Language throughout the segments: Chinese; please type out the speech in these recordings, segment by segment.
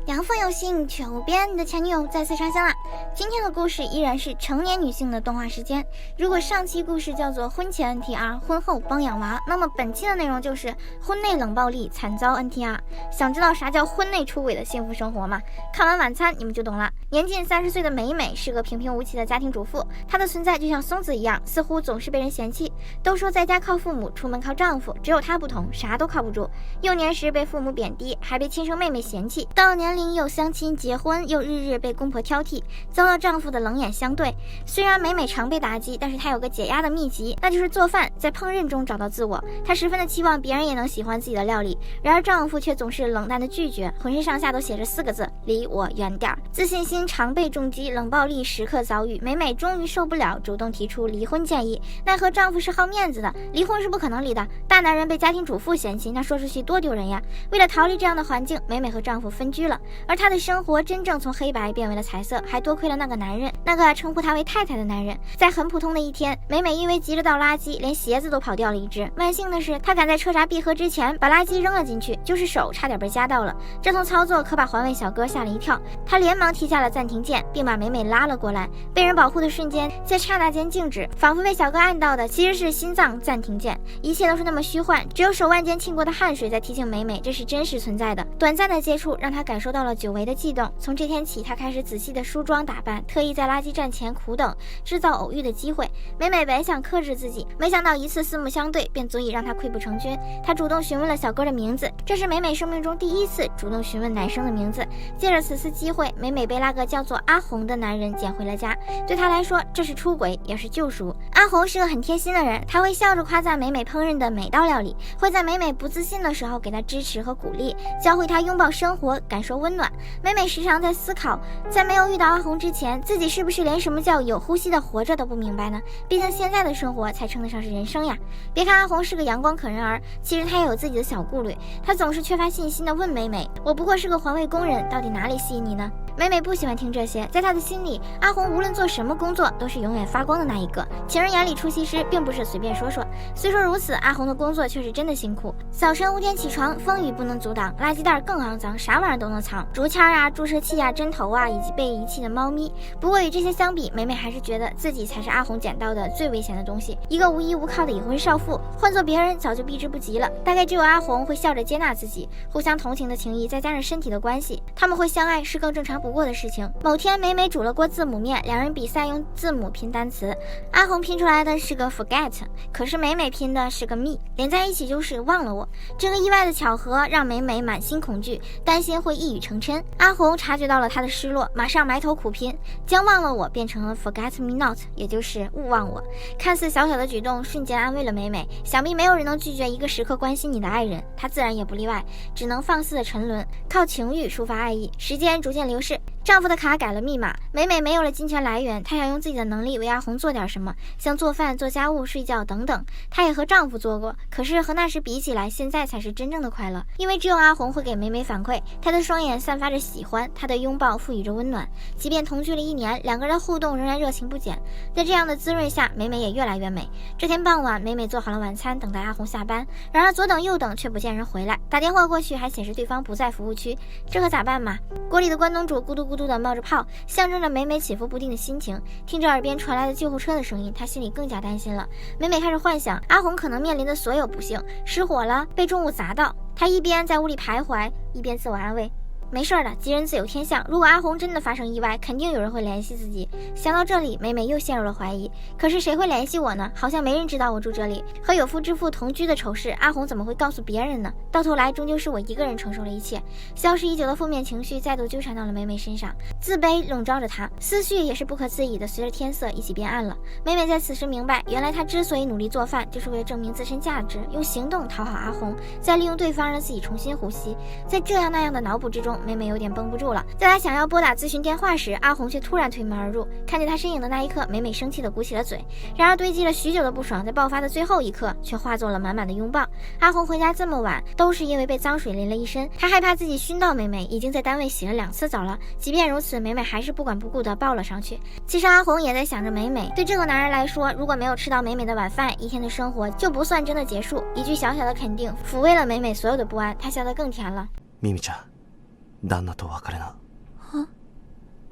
阳奉有信，却无边，你的前女友再次上线啦！今天的故事依然是成年女性的动画时间。如果上期故事叫做婚前 NTR， 婚后帮养娃，那么本期的内容就是婚内冷暴力，惨遭 NTR。想知道啥叫婚内出轨的幸福生活吗？看完晚餐你们就懂了。年近30岁的美美是个平平无奇的家庭主妇，她的存在就像松子一样，似乎总是被人嫌弃。都说在家靠父母，出门靠丈夫，只有她不同，啥都靠不住。幼年时被父母贬低，还被亲生妹妹嫌弃，到了年龄又相亲结婚，又日日被公婆挑剔，遭到丈夫的冷眼相对。虽然美美常被打击，但是她有个解压的秘籍，那就是做饭，在烹饪中找到自我。她十分的期望别人也能喜欢自己的料理，然而丈夫却总是冷淡的拒绝，浑身上下都写着4个字：离我远点。自信心常被重击，冷暴力时刻遭遇，美美终于受不了，主动提出离婚建议。奈何丈夫是好面子的，离婚是不可能离的，大男人被家庭主妇嫌弃，那说出去多丢人呀。为了逃离这样的环境，美美和丈夫分居了，而她的生活真正从黑白变为了彩色，还多亏了那个男人，那个称呼她为太太的男人。在很普通的一天，美美因为急着倒垃圾，连鞋子都跑掉了一只。万幸的是，她赶在车闸闭合之前把垃圾扔了进去，就是手差点被夹到了。这通操作可把环卫小哥吓了一跳，他连忙踢下了暂停键，并把美美拉了过来。被人保护的瞬间在刹那间静止，仿佛被小哥按到的其实是心脏暂停键，一切都是那么虚幻，只有手腕间沁过的汗水在提醒美美这是真实存在的。短暂的接触让她感受到了久违的悸动，从这天起她开始仔细的梳妆打扮，特意在垃圾站前苦等，制造偶遇的机会。美美本想克制自己，没想到一次四目相对便足以让她溃不成军。她主动询问了小哥的名字，这是美美生命中第一次主动询问男生的名字。借着此次机会，美美被那个叫做阿红的男人捡回了家，对她来说这是出轨也是救赎。阿红是个很贴心的人，他会笑着夸赞美美烹饪的每道料理，会在美美不自信的时候给她支持和鼓励，教会她拥抱生活，感受温暖。美美时常在思考，在没有遇到阿红之前，自己是不是连什么叫有呼吸的活着都不明白呢？毕竟现在的生活才称得上是人生呀。别看阿红是个阳光可人儿，其实他也有自己的小顾虑。他总是缺乏信心地问美美，我不过是个环卫工人，到底哪里吸引你呢？美美不喜欢听这些，在她的心里，阿红无论做什么工作都是永远发光的那一个。情人眼里出西施并不是随便说说，虽说如此，阿红的工作却是真的辛苦。早晨5点起床，风雨不能阻挡，垃圾袋更肮脏，啥玩意儿都能藏，竹签啊、注射器啊、针头啊，以及被遗弃的猫咪。不过与这些相比，美美还是觉得自己才是阿红捡到的最危险的东西，一个无依无靠的已婚少妇，换做别人早就避之不及了。大概只有阿红会笑着接纳自己，互相同情的情谊再加上身体的关系，他们会相爱是更正常不过的事情。某天美美煮了锅字母面，两人比赛用字母拼单词，阿红拼出来的是个 forget， 可是美美拼的是个 me， 连在一起就是忘了我。这个意外的巧合让美美满心恐惧，担心会一语成谶。阿红察觉到了她的失落，马上埋头苦拼，将忘了我变成了 forget me not， 也就是勿忘我。看似小小的举动瞬间安慰了美美，想必没有人能拒绝一个时刻关心你的爱人，她自然也不例外，只能放肆的沉沦，靠情欲抒发爱意。时间逐渐流逝，丈夫的卡改了密码，美美没有了金钱来源，她想用自己的能力为阿红做点什么，像做饭、做家务、睡觉等等。她也和丈夫做过，可是和那时比起来，现在才是真正的快乐。因为只有阿红会给美美反馈，她的双眼散发着喜欢，她的拥抱赋予着温暖。即便同居了1年，两个人互动仍然热情不减。在这样的滋润下，美美也越来越美。这天傍晚，美美做好了晚餐，等待阿红下班，然而左等右等却不见人回来，打电话过去还显示对方不在服务区，这可咋办嘛？锅里的关东煮咕嘟咕嘟的冒着泡，象征着美美起伏不定的心情。听着耳边传来的救护车的声音，她心里更加担心了。美美开始幻想阿红可能面临的所有不幸，失火了，被重物砸到。她一边在屋里徘徊，一边自我安慰，没事的，吉人自有天相，如果阿红真的发生意外，肯定有人会联系自己。想到这里，美美又陷入了怀疑，可是谁会联系我呢？好像没人知道我住这里，和有妇之夫同居的丑事，阿红怎么会告诉别人呢？到头来终究是我一个人承受了一切。消失已久的负面情绪再度纠缠到了美美身上，自卑笼罩着她，思绪也是不可自已的随着天色一起变暗了。美美在此时明白，原来她之所以努力做饭，就是为了证明自身价值，用行动讨好阿红，再利用对方让自己重新呼吸。在这样那样的脑补之中，美美有点绷不住了。在她想要拨打咨询电话时，阿红却突然推门而入。看见她身影的那一刻，美美生气地鼓起了嘴。然而堆积了许久的不爽，在爆发的最后一刻，却化作了满满的拥抱。阿红回家这么晚，都是因为被脏水淋了一身。她害怕自己熏到美美，已经在单位洗了2次澡了。即便如此，美美还是不管不顾地抱了上去。其实阿红也在想着美美。对这个男人来说，如果没有吃到美美的晚饭，一天的生活就不算真的结束。一句小小的肯定，抚慰了美美所有的不安，她笑得更甜了。咪咪ちゃん，旦那と別れな。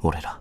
俺ら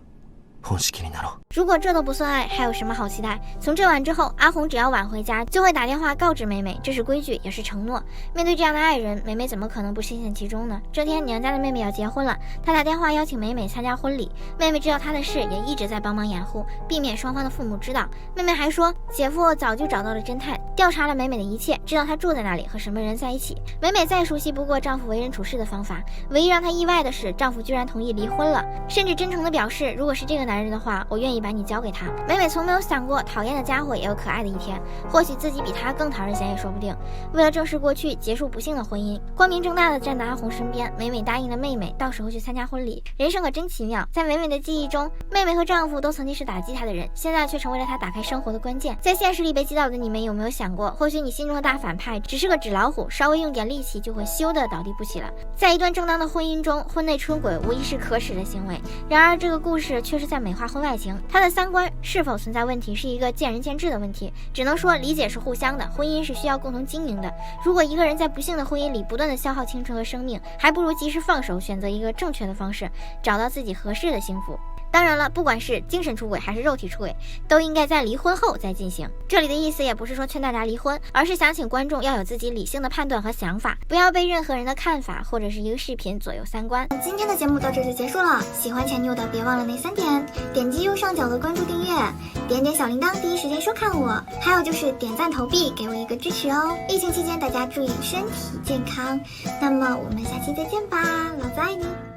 本式になろう。如果这都不算爱，还有什么好期待？从这晚之后，阿红只要晚回家，就会打电话告知美美，这是规矩，也是承诺。面对这样的爱人，美美怎么可能不深陷其中呢？这天，娘家的妹妹要结婚了，她打电话邀请美美参加婚礼。妹妹知道她的事，也一直在帮忙掩护，避免双方的父母知道。妹妹还说，姐夫早就找到了侦探，调查了美美的一切，知道她住在哪里，和什么人在一起。美美再熟悉不过丈夫为人处事的方法，唯一让她意外的是，丈夫居然同意离婚了，甚至真诚地表示，如果是这个男人的话，我愿意把你交给他。美美从没有想过，讨厌的家伙也有可爱的一天，或许自己比他更讨人嫌也说不定。为了正视过去，结束不幸的婚姻，光明正大的站在阿红身边，美美答应了妹妹，到时候去参加婚礼。人生可真奇妙，在美美的记忆中，妹妹和丈夫都曾经是打击她的人，现在却成为了她打开生活的关键。在现实里被击倒的你们有没有想过，或许你心中的大反派只是个纸老虎，稍微用点力气就会羞得倒地不起了。在一段正当的婚姻中，婚内出轨无疑是可耻的行为，然而这个故事却是在美化婚外情，它的三观是否存在问题是一个见仁见智的问题，只能说理解是互相的，婚姻是需要共同经营的。如果一个人在不幸的婚姻里不断的消耗青春和生命，还不如及时放手，选择一个正确的方式，找到自己合适的幸福。当然了，不管是精神出轨还是肉体出轨，都应该在离婚后再进行。这里的意思也不是说劝大家离婚，而是想请观众要有自己理性的判断和想法，不要被任何人的看法或者是一个视频左右三观。今天的节目到这就结束了，喜欢前女友的别忘了那3点：点击右上角的关注订阅，点点小铃铛第一时间收看我，还有就是点赞投币给我一个支持哦。疫情期间大家注意身体健康，那么我们下期再见吧，老子爱你。